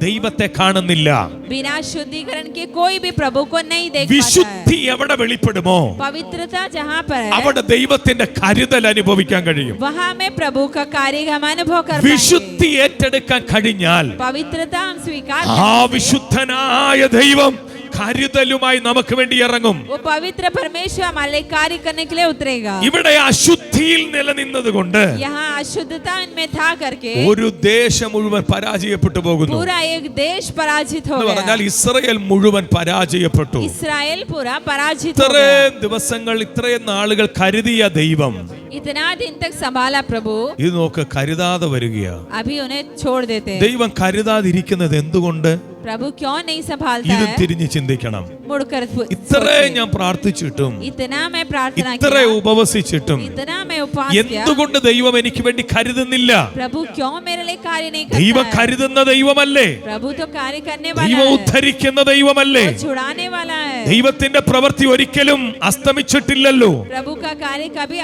ദൈവത്തെ കാണുന്നില്ല. बिना शुद्धिकरण के कोई भी प्रभु को नहीं देख पाता है। വിശുദ്ധി എവിടെ വെളിപ്പെടുമോ पवित्रता जहाँ पर है അവിടെ ദൈവത്തിന്റെ കരുതൽ അനുഭവിക്കാൻ കഴിയും. वहाँ में प्रभु का कार्य हम अनुभव कर पाएंगे। വിശുദ്ധി ഏറ്റെടുക്കാൻ കഴിഞ്ഞാൽ पवित्रता हम स्वीकार ആ വിശുദ്ധനായ ദൈവം കരുതലുമായി നമുക്ക് വേണ്ടി ഇറങ്ങും. वो पवित्र परमेश्वर हमारे लिए कार्य करने के लिए उतरेगा। ഇവിടെ അശുദ്ധിയിൽ നിലനിന്നത് കൊണ്ട് यहाँ अशुद्धता इनमें था करके ഒരു ദേശം മുഴുവൻ പരാജയപ്പെട്ടു പോകുന്നു. पूरा एक देश पराजित हो എന്ന് गया। പറഞ്ഞാൽ ഇസ്രായേൽ മുഴുവൻ പരാജയപ്പെട്ടു. इस्राएल पूरा पराजित हो गया। ഇത്രയും ദിവസങ്ങൾ ഇത്രയും നാളുകൾ കരുതിയ ദൈവം इतना दिन तक संभाला प्रभु, ഇത് നോക്ക് കരുതാതെ വരികയാ. अभी उन्हें छोड़ देते हैं। ദൈവം കരുതാതിരിക്കുന്നത് എന്തുകൊണ്ട്? प्रभु क्यों नहीं संभालता ഇത് है? തിരിഞ്ഞ് ചിന്തിക്കണം. मुड़कर ഇത്രയും सोचे। ഞാൻ പ്രാർത്ഥിച്ചിട്ടും इतना मैं प्रार्थना ഇത്ര किया, ഉപവസിച്ചിട്ടും इतना मैं उपवास किया, എന്തുകൊണ്ട് ദൈവം എനിക്ക് വേണ്ടി കരുതുന്നില്ല? प्रभु क्यों मेरे लिए कार्य नहीं ദൈവം करता है? കരുതുന്ന ദൈവമല്ലേ? प्रभु तो कार्य करने वाला ദൈവം है, ഉദ്ധരിക്കുന്ന ദൈവമല്ലേ? वो छुड़ाने वाला है। ദൈവത്തിന്റെ പ്രവൃത്തി ഒരിക്കലും അസ്തമിച്ചിട്ടില്ലല്ലോ. प्रभु का कार्य कभी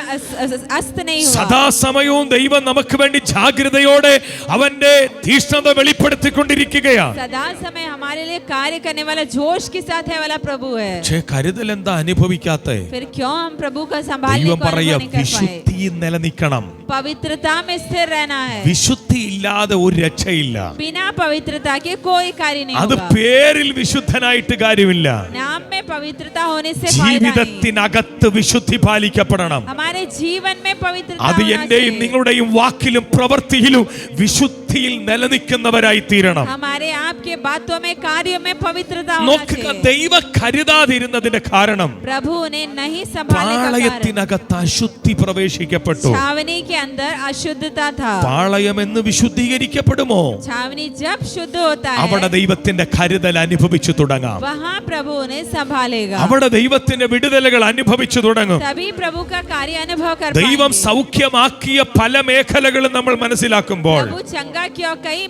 अस्त नहीं हुआ। സദാസമയവും ദൈവം നമുക്ക് വേണ്ടി ജാഗ്രതയോടെ അവന്റെ തീഷ്ണത വെളിപ്പെടുത്തിക്കൊണ്ടിരിക്കുകയാണ്. सदा समय हमारे लिए कार्य करने वाला जोश के साथ है वाला प्रभु है। പക്ഷേ കരുതൽ എന്താ അനുഭവിക്കാത്ത? फिर क्यों हम प्रभु का संभालने ദൈവം को പറയാ अनुभव नहीं कर पाए? വിശുദ്ധിയിൽ നിലനിൽക്കണം. पवित्रता में स्थिर रहना है। വിശുദ്ധി ഇല്ലാതെ ഒരു രക്ഷയില്ല. बिना पवित्रता के कोई कार्य नहीं അത് होगा। പേരിൽ വിശുദ്ധനായിട്ട് കാര്യമില്ല. नाम में पवित्रता होने से फायदा नहीं। ജീവിതത്തിനകത്ത് വിശുദ്ധി പാലിക്കപ്പെടണം. हमारे जीवन में पवित्रता അത് होना എന്റെയും चाहिए। നിങ്ങളുടെയും വാക്കിലും പ്രവൃത്തിയിലും വിശുദ്ധിയിൽ നിലനിൽക്കുന്നവരായി തീരണം. हमारे आपके बातों में कार्यों में पवित्रता होना നോക്കുക, चाहिए। ദൈവ കരുതാതിരുന്നതിന്റെ കാരണം प्रभु ने नहीं संभालने का कारण പാളയത്തിനകത്ത് അശുദ്ധി പ്രവേശിക്കപ്പെട്ടു. छावनी के अंदर अशुद्धता था। പാളയം എന്ന് വിശുദ്ധീകരിക്കപ്പെടുമോ छावनी जब शुद्ध होता है അവിടെ ദൈവത്തിന്റെ കരുതൽ അനുഭവിച്ചു തുടങ്ങാം. वहाँ प्रभु उन्हें संभालेगा। അവിടെ ദൈവത്തിന്റെ വിടുതലുകൾ അനുഭവിച്ചു തുടങ്ങും. तभी प्रभु का कार्य अनुभव कर ദൈവം पाएंगे। സൗഖ്യമാക്കിയ പല മേഖലകളും നമ്മൾ മനസ്സിലാക്കുമ്പോൾ प्रभु चंगा किया कई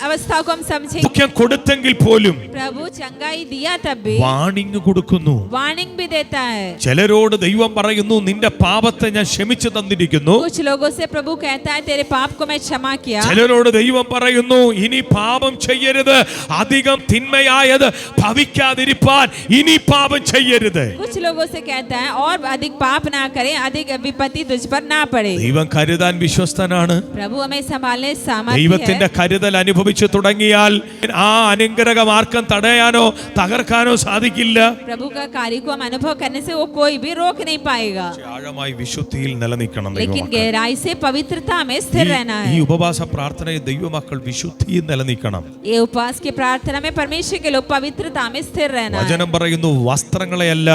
अवस्थाओं को हम समझेंगे। സൗഖ്യം കൊടുത്തെങ്കിൽ പോലും प्रभु चंगाई दिया तब भी വാണിംഗ് കൊടുക്കുന്നു. वार्निंग भी देता है। ചിലരോട് ദൈവം പറയുന്നു, നിന്റെ പാപത്തെ ഞാൻ ക്ഷമിച്ചു തന്നിരിക്കുന്നു. कुछ लोगों से प्रभु कहता है तेरे पाप को मैं क्षमा किया। ചിലരോട് ദൈവം പറയുന്നു, ഇനി പാപം ചെയ്യരുത്, അധികം തിന്മയായത് ഭവിക്കാതിരിപ്പാൻ ഇനി പാപം ചെയ്യരുത്. कुछ लोगों से कहता है और अधिक पाप ना करें, अधिक विपत्ति तुझ पर ना पड़े। ദൈവം കരുതാൻ വിശ്വസ്തനാണ്. प्रभु हमें संभालने सामर्थ्य ദൈവത്തിന്റെ है। കരുതൽ അനുഭവിച്ചു തുടങ്ങിയാൽ ആ അനുഗ്രഹം ആർക്കും തടയാനോ തകർക്കാനോ സാധിക്കില്ല. प्रभु का कार्य को हम अनुभव करने से वो कोई भी रोक नहीं पाएगा। ആഴമായി വിശുദ്ധിയിൽ നിലനിൽക്കണം. लेकिन गहराई से पवित्रता में स्थिर रहना ഈ है। ഉപവാസ പ്രാർത്ഥനയിൽ ദൈവമക്കൾ വിശുദ്ധിയിൽ നിലനിൽക്കണം. ये उपवास की प्रार्थना में परमेश्वर के लोग पवित्रता में स्थिर रहना है। വചനം പറയുന്നു, വസ്ത്രങ്ങളെയല്ല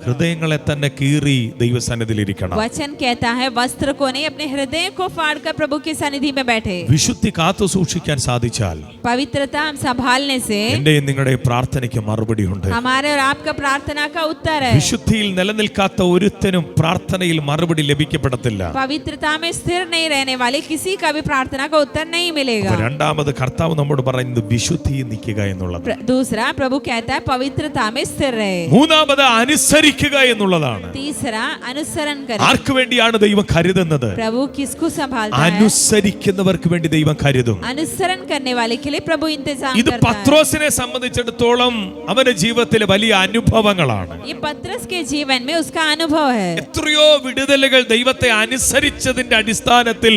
ഹൃദയങ്ങളെ തന്നെ കീറി ദൈവസന്നിധിയിലിരിക്കണം. वचन कहता है वस्त्र को नहीं, अपने हृदय को फाड़कर प्रभु की सन्निधि में बैठे. വിശുദ്ധി കാത്തു സൂക്ഷിക്കാൻ സാധിച്ചാൽ पवित्रता हम संभालने से എന്റെയും നിങ്ങളുടെ പ്രാർത്ഥനയ്ക്ക് മറുപടി ഉണ്ട്. हमारे और आपका प्रार्थना का उत्तर है. വിശുദ്ധിയിൽ നിലനിൽക്കാത്ത ഒരുത്തനും പ്രാർത്ഥനയിൽ മറുപടി ലഭിക്കപ്പെടത്തില്ല. पवित्रता में स्थिर नहीं रहने वाले किसी का भी प्रार्थना का उत्तर नहीं मिलेगा. രണ്ടാമത് കർത്താവ് നമ്മോട് പറയുന്നത് വിശുദ്ധിയിൽ നിൽക്കുക എന്നുള്ളത്. दूसरा प्रभु कहता है पवित्रता में स्थिर रहे. മൂന്നാമത് അനുസരിക്കുക എന്നുള്ളതാണ്. तीसरा अनुसरण करें. ആർക്ക് വേണ്ടിയാണ് ദൈവം കരുതുന്നത്? प्रभु किसको संभालता है? അനുസരിക്കുന്നവർക്ക് വേണ്ടി ദൈവം കരുതും. अनुसरण करने वाले के लिए प्रभु इंतजाम ഇത് करता है. പത്രോസിനെ സംബന്ധിച്ചിടത്തോളം അവന്റെ ജീവിതത്തിലെ വലിയ അനുഭവങ്ങളാണ്. ये पत्रस के जीवन में उसका अनुभव है. എത്രയോ വിടുതലുകൾ ദൈവത്തെ അനുസരിച്ചതിന്റെ അടിസ്ഥാനത്തിൽ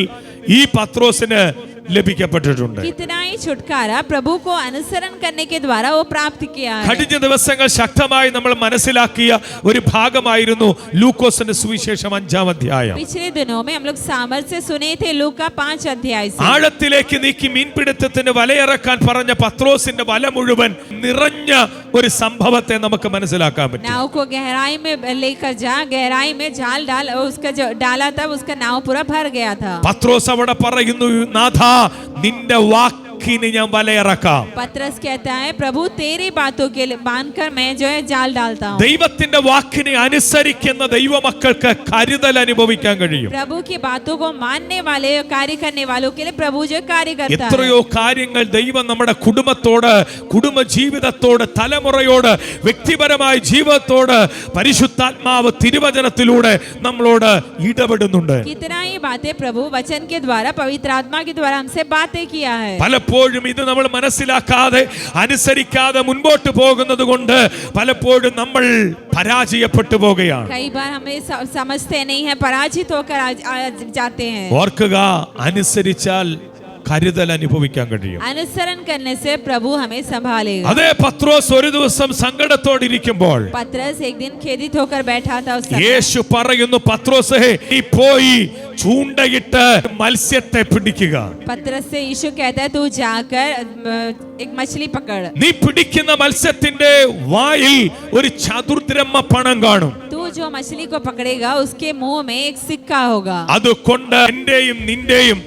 ഈ പത്രോസിന് ലഭിക്കപ്പെട്ടിട്ടുണ്ട്. कितना ही छुटकारा प्रभु को अनुसरण करने के द्वारा वो प्राप्त किया है. കഴിഞ്ഞ ദിവസങ്ങൾ ശക്തമായി നമ്മൾ മനസ്സിലാക്കിയ ഒരു ഭാഗമായിരുന്നു ലൂക്കോസിന്റെ സുവിശേഷം 5-ാം അധ്യായം. पिछले दिनों में हम लोग सामर्थ्य से सुने थे लूका 5 अध्याय से. ആഴത്തിലേക്ക് നീക്കി മീൻപിടുത്തത്തിന് വലയിറക്കാൻ പറഞ്ഞ പത്രോസിന്റെ വല മുഴുവൻ നിറഞ്ഞ ഒരു സംഭവത്തെ നമുക്ക് മനസ്സിലാക്കാൻ പറ്റും. नाव को गहराई में लेकर जा, गहराई में जाल डाल, उसका जो डाला था उसका नाव पूरा भर गया था. പത്രോസ് അവിടെ പറയുന്നു, നാഥാ നിന്റെ വാക്കിന് ഞാൻ വലയിറക്കാം. पत्रस कहता है प्रभु तेरी बातों के लिए बांधकर मैं जो है जाल डालता हूँ. ദൈവത്തിന്റെ വാക്കിനെ അനുസരിക്കുന്ന ദൈവമക്കൾക്ക് കരുതൽ അനുഭവിക്കാൻ കഴിയും. प्रभु की बातों को मानने वाले, कार्य करने वालों के लिए प्रभु जो कार्य करता है. എത്രയോ കാര്യങ്ങൾ ദൈവം നമ്മുടെ കുടുംബത്തോട്, കുടുംബ ജീവിതത്തോട്, തലമുറയോട്, വ്യക്തിപരമായ ജീവിതത്തോട് പരിശുദ്ധാത്മാവ് തിരുവചനത്തിലൂടെ നമ്മളോട് ഇടപെടുന്നുണ്ട്. कितना ही बातें प्रभु वचन के द्वारा, पवित्र आत्मा के द्वारा हमसे बातें किया है. പലപ്പോഴും ഇത് നമ്മൾ മനസ്സിലാക്കാതെ അനുസരിക്കാതെ മുൻപോട്ട് പോകുന്നത് കൊണ്ട് പലപ്പോഴും നമ്മൾ പരാജയപ്പെട്ടു പോകുകയാണ്. कई बार हमें समझते नहीं है, पराजित होकर जाते हैं. ഓർക്കുക, അനുസരിച്ചാൽ കരുതൽ അനുഭവിക്കാൻ കഴിയും. अनुसरण करने से प्रभु हमें संभालेगा. അതേ പത്രോസ് ഒരു ദിവസം സങ്കടത്തോടിരിക്കുമ്പോൾ पत्रस एक दिन खेदित होकर बैठा था. उस समय യേശു പറയുന്നു, പത്രോസേ നീ പോയി ചൂണ്ടയിട്ട് മത്സ്യത്തെ പിടിക്കുക. पत्रस से यीशु कहता है तू जाकर एक मछली पकड़. നീ പിടിക്കുന്ന മത്സ്യത്തിന്റെ വായിൽ ഒരു ചതുർദ്രഹ്മ പണം കാണും. तू जो मछली को पकड़ेगा उसके मुंह में एक सिक्का होगा. അതുകൊണ്ട് എന്റെയും നിന്റെയും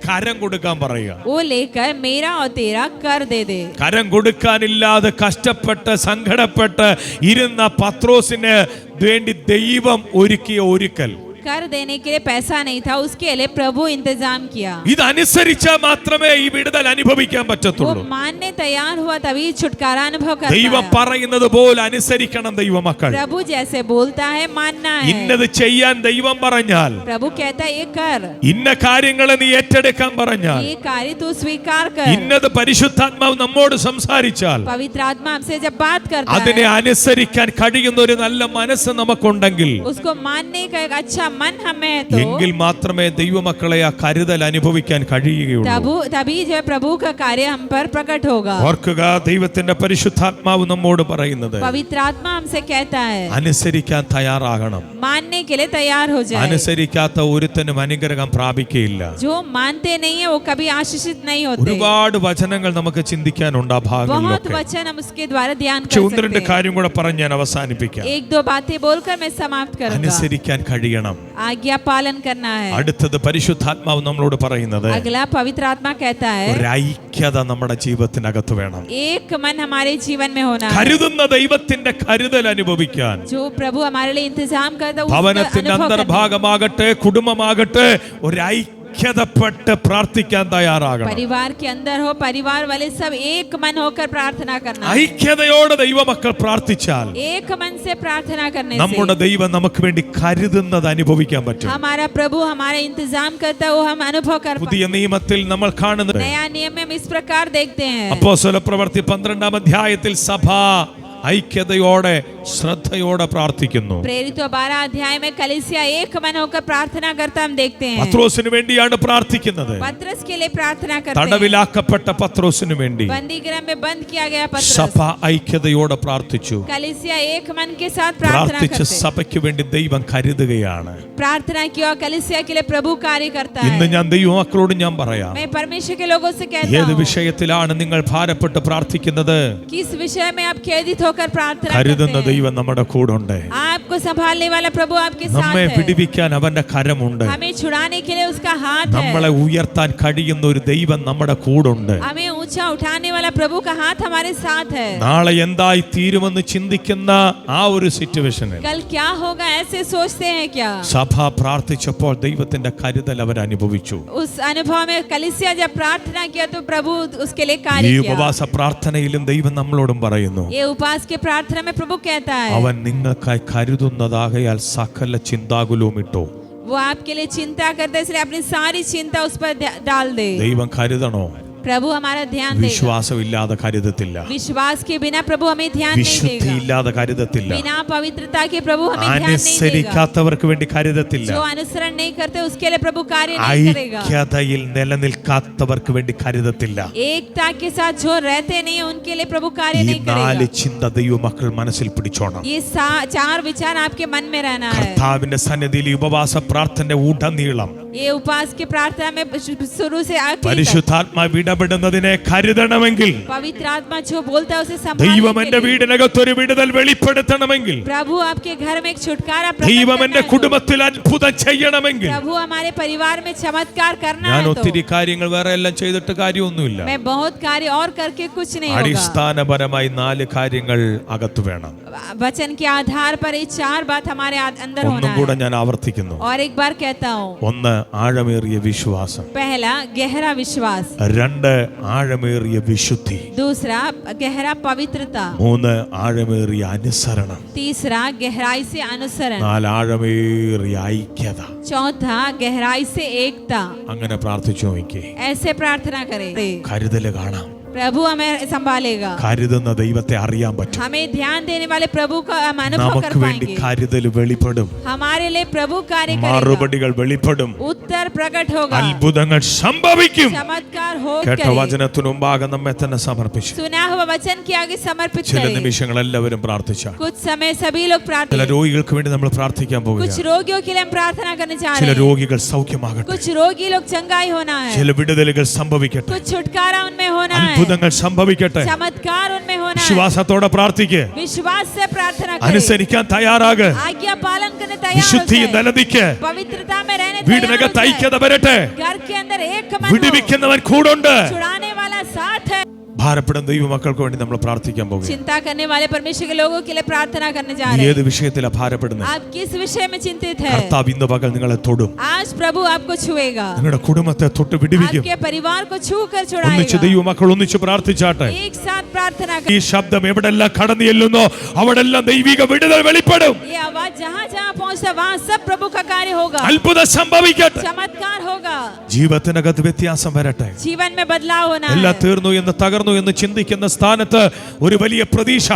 കരം കൊടുക്കാൻ പറയുക. वो लेकर मेरा और तेरा कर दे दे. കരം കൊടുക്കാനില്ലാതെ കഷ്ടപ്പെട്ട് സങ്കടപ്പെട്ട് ഇരുന്ന പത്രോസിന് വേണ്ടി ദൈവം ഒരുക്കിയ ഒരുക്കൽ. कर देने के लिए पैसा नहीं था, उसके लिए प्रभु इंतजाम किया. ഇത് അനുസരിച്ചാൽ മാത്രമേ ഈ വിടുതൽ അനുഭവിക്കാൻ वो പറ്റത്തുള്ളൂ. मानने तैयार हुआ तभी छुटकारा अनुभव करता ദൈവം है. പറയുന്നത് പോലെ അനുസരിക്കണം ദൈവമക്കൾ. प्रभु जैसे बोलता है मानना है. ഇന്നത് ചെയ്യാൻ ദൈവം പറഞ്ഞാൽ, प्रभु कहता है ये कर, ഇന്ന കാര്യങ്ങളെ നീ ഏറ്റെടുക്കാൻ പറഞ്ഞാൽ, ये कार्य तू स्वीकार कर. ഇന്നത് പരിശുദ്ധാത്മാവ് നമ്മോട് സംസാരിച്ചാൽ, पवित्र आत्मा हमसे जब बात करता അതിനെ है, അനുസരിക്കാൻ കഴിയുന്ന ഒരു നല്ല മനസ്സ് നമുക്കുണ്ടെങ്കിൽ उसको मानने का एक अच्छा मन हमें है तो എങ്കിൽ മാത്രമേ ദൈവമക്കളെ ആ കരുതൽ അനുഭവിക്കാൻ കഴിയുകയുള്ളൂ. तभी जो प्रभु का कार्य हम पर प्रकट होगा. ഓർക്കുക, ദൈവത്തിന്റെ പരിശുദ്ധാത്മാവ് നമ്മോട് പറയുന്നത് पवित्र आत्मा हमसे कहता है അനുസരിക്കാൻ തയ്യാറാകണം. मानने के लिए तैयार हो जाए. അനുസരിക്കാത്ത ഒരുത്തനും അനുഗ്രഹം പ്രാപിക്കുകയില്ല. जो मानते नहीं है वो कभी आशीषित नहीं होते. ഒരുപാട് വചനങ്ങൾ നമുക്ക് ചിന്തിക്കാനുണ്ട് ആ बहुत ഭാഗങ്ങളിലൊക്കെ. वचन हम उसके द्वारा ध्यान कर ഒന്ന് രണ്ട് सकते हैं. കാര്യം കൂടെ പറഞ്ഞ് ഞാൻ അവസാനിപ്പിക്കാം. एक दो बातें बोलकर मैं समाप्त करूंगा. അനുസരിക്കാൻ കഴിയണം. आज्ञा पालन करना है. അടുത്തത് പരിശുദ്ധാത്മാവ് നമ്മളോട് പറയുന്നത് अगला पवित्र आत्मा कहता है ഒരു ഐക്യത നമ്മുടെ ജീവിതത്തിനകത്ത് വേണം. एक मन हमारे जीवन में होना है. കരുതുന്ന ദൈവത്തിന്റെ കരുതൽ അനുഭവിക്കാൻ जो प्रभु हमारे लिए इंतजाम करता है उसका ഭവനത്തിന്റെ अनुभव करना है. അന്തർഭാഗമാകട്ടെ കുടുംബമാകട്ടെ ഒരു ഐക്യതപ്പെട്ട് പ്രാർത്ഥിക്കാൻ തയ്യാറാകണം. परिवार के अंदर हो, परिवार वाले सब एक मन होकर प्रार्थना करना है. ഐക്യതയോടെ ദൈവമക്കൾ പ്രാർത്ഥിച്ചാൽ एक मन से प्रार्थना करने നമ്മുടെ से ദൈവം നമുക്ക് വേണ്ടി കരുതുന്നത് അനുഭവിക്കാൻ പറ്റും. हमारा प्रभु हमारा इंतजाम करता है, वो हम अनुभव कर पाते പുതിയ നിയമത്തിൽ നമ്മൾ കാണുന്നത് हैं. नया नियम में हम इस प्रकार देखते हैं. അപ്പോസ്തലപ്രവൃത്തി 12-ാം അധ്യായത്തിൽ സഭ ഐക്യതയോടെ ശ്രദ്ധയോടെ പ്രാർത്ഥിക്കുന്നു. प्रेरित 12 अध्याय में कलीसिया एक मन होकर प्रार्थना करता हम देखते हैं. പത്രോസിന് വേണ്ടിയാണ് പ്രാർത്ഥിക്കുന്നത്. पत्रस के लिए प्रार्थना करते हैं. തടവിലാക്കപ്പെട്ട പത്രോസിന് വേണ്ടി बंदीगृह में बंद किया गया സഭ पत्रस. ഐക്യതയോടെ പ്രാർത്ഥിച്ചു. कलीसिया एक मन के साथ प्रार्थना പ്രാർത്ഥിച്ച करते हैं. സഭയ്ക്ക് വേണ്ടി ദൈവം കരുതുകയാണ്. प्रार्थना किया कलीसिया के लिए प्रभु कार्य करता ഇന്ന് है. ഞാൻ ദൈവമക്കളോട് ഞാൻ പറയാം, मैं परमेश्वर के लोगों से कहता ഏത് हूँ, വിഷയത്തിലാണ് നിങ്ങൾ ഭാരപ്പെട്ട് പ്രാർത്ഥിക്കുന്നത്? किस विषय में आप खेदित होकर प्रार्थना करते കരുതുന്ന हैं? ദൈവം നമ്മുടെ കൂടെ ഉണ്ട്. आपको संभालने वाला प्रभु आपके साथ നമ്മെ है. വിടുവിക്കാൻ അവന്റെ കരമുണ്ട്. हमें छुड़ाने के लिए उसका हाथ है. നമ്മളെ ഉയർത്താൻ കഴിയുന്ന ഒരു ദൈവം നമ്മുടെ കൂടെ ഉണ്ട്. हमें ऊंचा उठाने वाला प्रभु का हाथ हमारे साथ है. നാളെ എന്തായി തീരുമെന്ന് ചിന്തിക്കുന്ന ആ ഒരു സിറ്റുവേഷനിൽ कल क्या होगा ऐसे सोचते हैं क्या? സഭ പ്രാർത്ഥിച്ചപ്പോൾ ദൈവത്തിന്റെ കരുതൽ അവർ അനുഭവിച്ചു. उस अनुभव में कलीसिया जब प्रार्थना किया तो प्रभु उसके लिए ഈ कार्य किया. ഉപവാസ പ്രാർത്ഥനയിലും ദൈവം നമ്മളോടും പറയുന്നു, ये उपवास के प्रार्थना में प्रभु कहता है അവൻ നിങ്ങൾക്കായി കരുതുന്നതാകയാൽ സകല ചിന്താകുലവും ഇട്ടു. वो आपके लिए चिंता करता है, इसलिए अपनी सारी चिंता उस पर डाल दे. ദൈവം കരുതണോ? प्रभु हमारा ध्यान देगा. വിശ്വാസമില്ലാതെ കരുതത്തില്ല. विश्वास के बिना प्रभु हमें ध्यान नहीं देगा. വിശുദ്ധിയില്ലാതെ കരുതത്തില്ല. बिना पवित्रता के प्रभु हमें ध्यान नहीं देगा. അനുസരിക്കാത്തവർക്ക് വേണ്ടി കരുതത്തില്ല. जो अनुसरण नहीं करते उसके लिए प्रभु कार्य नहीं करेगा. ഐക്യതയിൽ നിലനിൽക്കാത്തവർക്ക് വേണ്ടി കരുതത്തില്ല. एकता के साथ जो रहते नहीं उनके लिए प्रभु कार्य ഈ नहीं നാല് करेगा. ചിന്ത ദൈവമക്കൾ മനസ്സിൽ പിടിച്ചോണം. ये चार विचार आपके मन में रहना है. കർത്താവിന്റെ സന്നിധിയിൽ ഈ ഉപവാസ പ്രാർത്ഥന ഉടനീളം ये उपवास की प्रार्थना में शुरू से आखिर तक പരിശുദ്ധാത്മാവ് ഇടപെടുന്നതിനെ കരുതണമെങ്കിൽ, पवित्र आत्मा जो बोलता है उसे ദൈവം संभालने എന്റെ के लिए, വീടിനകത്തൊരു വിടുതൽ വെളിപ്പെടുത്തണമെങ്കിൽ, प्रभु आपके घर में एक छुटकारा प्रकट ദൈവം करना എന്റെ है तो, കുടുംബത്തിൽ അത്ഭുതം ചെയ്യണമെങ്കിൽ, प्रभु हमारे परिवार में चमत्कार करना ഞാൻ है तो ഒത്തിരി കാര്യങ്ങൾ വേറെ എല്ലാം ചെയ്തിട്ട് കാര്യമൊന്നുമില്ല. मैं बहुत कार्य और करके कुछ नहीं होगा. അടിസ്ഥാനപരമായി 4 കാര്യങ്ങൾ അകത്തു വേണം. वचन के आधार पर ये 4 बात हमारे अंदर होना ഒന്നും കൂടെ है. ഞാൻ ആവർത്തിക്കുന്നു. और एक बार कहता हूँ, 1 ആഴമേറിയ വിശ്വാസം, पहला गहरा विश्वास, 2 ആഴമേറിയ വിശുദ്ധി, दूसरा गहरा पवित्रता, 3 ആഴമേറിയ അനുസരണം, तीसरा गहराई से अनुसरण, 4 ആഴമേറിയ ഐക്യത. चौथा गहराई से एकता. അങ്ങനെ പ്രാർത്ഥിച്ചു നോക്കിയേ. ऐसे प्रार्थना करें. കരുതല് കാണാം. प्रभु हमें संभालेगा. കരുതുന്ന ദൈവത്തെ അറിയാൻ പറ്റും. हमें ध्यान देने वाले प्रभु का हम अनुभव कर നമുക്ക് വേണ്ടി पाएंगे. കരുതൽ വെളിപ്പെടും. हमारे लिए प्रभु कार्य करेगा. മറുപടികൾ വെളിപ്പെടും. उत्तर प्रकट होगा. അത്ഭുതങ്ങൾ സംഭവിക്കും. चमत्कार हो കേട്ട വചനത്തിനു മുമ്പാകെ നമ്മെ തന്നെ സമർപ്പിച്ചു. सुना हुआ वचन के आगे समर्पित ചില करें. നിമിഷങ്ങൾ എല്ലാവരും പ്രാർത്ഥിച്ച. कुछ समय सभी लोग ചില प्रार्थना, രോഗികൾക്ക് വേണ്ടി നമ്മൾ പ്രാർത്ഥിക്കാൻ कुछ പോകുകയാണ്. रोगियों के लिए हम प्रार्थना करने जा ചില रहे हैं. രോഗികൾ സൗഖ്യമാകട്ടെ. कुछ रोगी लोग चंगाई होना है. ചില വിടുതലുകൾ സംഭവിക്കട്ടെ. कुछ छुटकारा उनमें होना है. അത്ഭുതങ്ങൾ സംഭവിക്കട്ടെ. चमत्कार उनमें होना है. വിശ്വാസത്തോടെ പ്രാർത്ഥിക്ക്. विश्वास से प्रार्थना करें. അനുസരിക്കാൻ തയ്യാറാക്. आज्ञा पालन करने तैयार हो വിശുദ്ധിയിൽ जाए. നിലനിൽക്ക്. पवित्रता में रहने तैयार हो വീടിനകത്ത് जाए. ഐക്യത വരട്ടെ. घर के अंदर एक मन हो. വിടുവിക്കുന്നവൻ കൂടുണ്ട്. छुड़ाने वाला साथ है. ഭാരപ്പെടുന്ന ദൈവമക്കൾക്ക് വേണ്ടി നമ്മൾ പ്രാർത്ഥിക്കാൻ പോകും. चिंता करने वाले परमेश्वर के लोगों के लिए प्रार्थना करने जा रहे ഏത് हैं. വിഷയത്തിലാണ് ഭാരപ്പെടുന്നത്? आप किस विषय में चिंतित है? കർത്താവ് ഇന്ന് പകൽ നിങ്ങളെ തൊടും. आज प्रभु आपको छुएगा. നിങ്ങളുടെ കുടുംബത്തെ തൊട്ട് വിടുവിക്കും. आपके परिवार को छू कर ഒന്നിച്ച് छुड़ाएगा. ദൈവമക്കൾ ഒന്നിച്ച് പ്രാർത്ഥിച്ചാട്ടെ. एक साथ प्रार्थना ഈ करें. ശബ്ദം എവിടെല്ലാം കടന്നു ചെല്ലുന്നോ അവിടെല്ലാം ദൈവിക വിടുതൽ വെളിപ്പെടും. ये आवाज जहाँ जहाँ पहुँचता वहाँ सब प्रभु का कार्य होगा. അത്ഭുതം സംഭവിക്കട്ടെ. चमत्कार होगा. ജീവിതത്തിനകത്ത് വ്യത്യാസം വരട്ടെ. जीवन में बदलाव होना എല്ലാം है. തീർന്നു എന്ന് തകർന്നു എന്ന് ചിന്തിക്കുന്ന സ്ഥാനത്ത് ഒരു വലിയ പ്രതീക്ഷ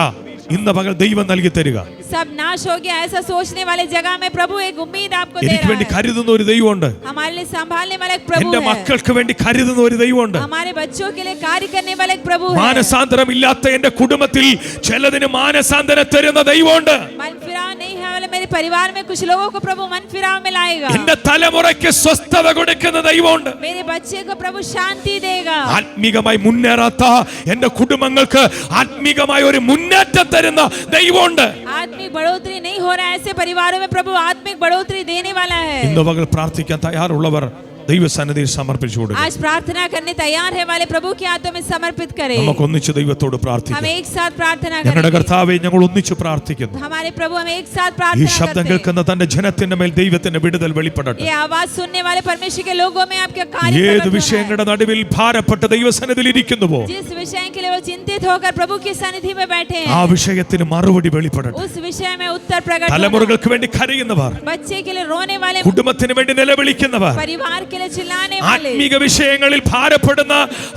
ഇന്ന് പകൽ ദൈവം നൽകി തരിക. सब नाश हो गया ऐसा सोचने वाले जगह में प्रभु एक उम्मीद आपको दे എനിക്ക് വേണ്ടി रहा है. കരുതുന്ന ഒരു ദൈവമുണ്ട്. हमारे लिए संभालने वाला एक प्रभु എന്റെ है. മക്കൾക്ക് വേണ്ടി കരുതുന്ന ഒരു ദൈവമുണ്ട്. हमारे बच्चों के लिए कार्य करने वाला एक प्रभु है. മാനസാന്തരം ഇല്ലാത്ത എന്റെ കുടുംബത്തിൽ ചിലതിന് മാനസാന്തരം തരുന്ന ദൈവമുണ്ട്. मन फिराव नहीं है वाले मेरे परिवार में कुछ लोगों को प्रभु मन फिराव में लाएगा. എന്റെ തലമുറയ്ക്ക് സ്വസ്ഥത കൊടുക്കുന്ന ദൈവമുണ്ട്. मेरे बच्चे को प्रभु शांति देगा. ആത്മീകമായി മുന്നേറാത്ത എന്റെ കുടുംബങ്ങൾക്ക് ആത്മീകമായ ഒരു മുന്നേറ്റം തരുന്ന ദൈവമുണ്ട്. आत्मिक बढ़ोतरी नहीं हो रहा है ऐसे परिवारों में प्रभु आत्मिक बढ़ोतरी देने वाला है. ഇന്ന് പകൽ പ്രാർത്ഥിക്കാൻ തയ്യാറുള്ളവർ ദൈവസന്നിധിയിൽ സമർപ്പിച്ചു കൊടുക്കുക. आज प्रार्थना करने तैयार है वाले प्रभु के हाथों में समर्पित करें. നമുക്ക് ഒന്നിച്ച് ദൈവത്തോട് പ്രാർത്ഥിക്കാം. हम एक साथ प्रार्थना ഞങ്ങളുടെ करेंगे. കർത്താവേ, ഞങ്ങൾ ഒന്നിച്ച് പ്രാർത്ഥിക്കുന്നു. हमारे प्रभु हम एक साथ ഈ प्रार्थना ശബ്ദം करते हैं. കേൾക്കുന്ന തന്റെ ജനത്തിന്റെ മേൽ ദൈവത്തിന്റെ വിടുതൽ വെളിപ്പെടട്ടെ. ये आवाज सुनने वाले परमेश्वर के लोगों में आपके कार्य ഏത് प्रकट होना है. വിഷയങ്ങളുടെ നടുവിൽ ഭാരപ്പെട്ട് ദൈവസന്നിധിയിൽ ഇരിക്കുന്നുവോ जिस विषय के लिए वो चिंतित होकर प्रभु की सन्निधि में बैठे ആ हैं വിഷയത്തിന് മറുപടി വെളിപ്പെടട്ടെ. उस विषय में उत्तर प्रकट होना. തലമുറകൾക്ക് വേണ്ടി കരയുന്നവർ, बच्चे के लिए रोने वाले, കുടുംബത്തിന് വേണ്ടി നിലവിളിക്കുന്നവർ, परिवार के लिए चिल्लाने वाले, ആത്മീക വിഷയങ്ങളിൽ ഭാരപ്പെടുന്ന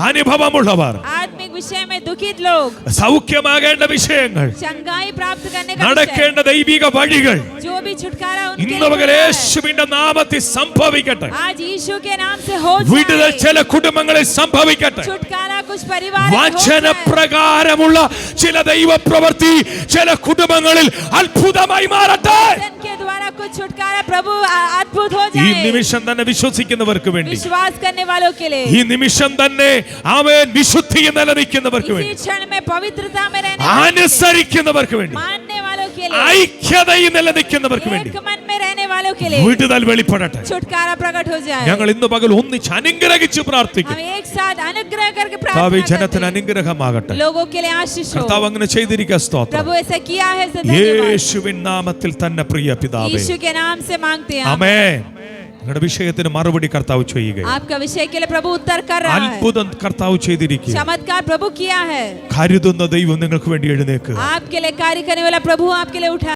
അനുഭവമുള്ളവർ, आत्मिक विषय में दुखित लोग, സൗഖ്യമാകേണ്ട വിഷയങ്ങൾ, चंगाई प्राप्त करने का विषय, നടക്കേണ്ട ദൈവിക വഴികൾ जो भी छुटकारा उनके ഇന്ന് लिए പകൽ होना है, യേശുവിന്റെ നാമത്തിൽ സംഭവിക്കട്ടെ. आज यीशु के नाम से हो വിടുതൽ जाए. ചില കുടുംബങ്ങളിൽ സംഭവിക്കട്ടെ. छुटकारा कुछ परिवार में हो जाए. വചനപ്രകാരമുള്ള ചില ദൈവപ്രവൃത്തി ചില കുടുംബങ്ങളിൽ അത്ഭുതമായി മാറട്ടെ. वचन के द्वारा कुछ छुटकारा प्रभु अद्भुत हो ഈ जाए. നിമിഷം തന്നെ വിശ്വസിക്കുന്നവർക്ക് വേണ്ടി, विश्वास करने वालों के लिए, ഈ നിമിഷം തന്നെ ആമേൻ വിശുദ്ധിയിൽ നിലനിൽക്കുന്നവർക്ക് इसी വേണ്ടി, क्षण में पवित्रता में रहने वालों के लिए, അനുസരിക്കുന്നവർക്ക് വേണ്ടി, मानने वालों के के लिए, ഐക്യതയിൽ നിലനിൽക്കുന്നവർക്ക് വേണ്ടി एक मन में रहने वालों के लिए വിടുതൽ വെളിപ്പെടട്ടെ. छुटकारा प्रकट हो जाए. ഞങ്ങൾ ഇന്ന് പകൽ ഒന്നിച്ച് അനുഗ്രഹിച്ച് പ്രാർത്ഥിക്കും. हम एक साथ अनुग्रह करके ഭാവി प्रार्थना ജനത്തിന് करते हैं. അനുഗ്രഹമാകട്ടെ. लोगों के लिए आशीष हो. കർത്താവ് അങ്ങനെ ചെയ്തിരിക്കുക. സ്തോത്രം. प्रभु ऐसा किया है. धन्यवाद. യേശുവിൻ നാമത്തിൽ തന്നെ പ്രിയ പിതാവേ, यीशु के नाम से मांगते हैं. ആമേൻ. നിങ്ങളുടെ വിഷയത്തിന് മറുപടി കർത്താവ് ചെയ്യുക. आपका विषय के लिए प्रभु उत्तर कर रहा है. അത്ഭുതം കർത്താവ് ചെയ്തിരിക്കുക. चमत्कार प्रभु किया है. കരുതുന്ന ദൈവം നിങ്ങൾക്ക് വേണ്ടി എഴുന്നേൽക്കുക. आपके लिए कार्य करने वाला प्रभु आपके लिए उठा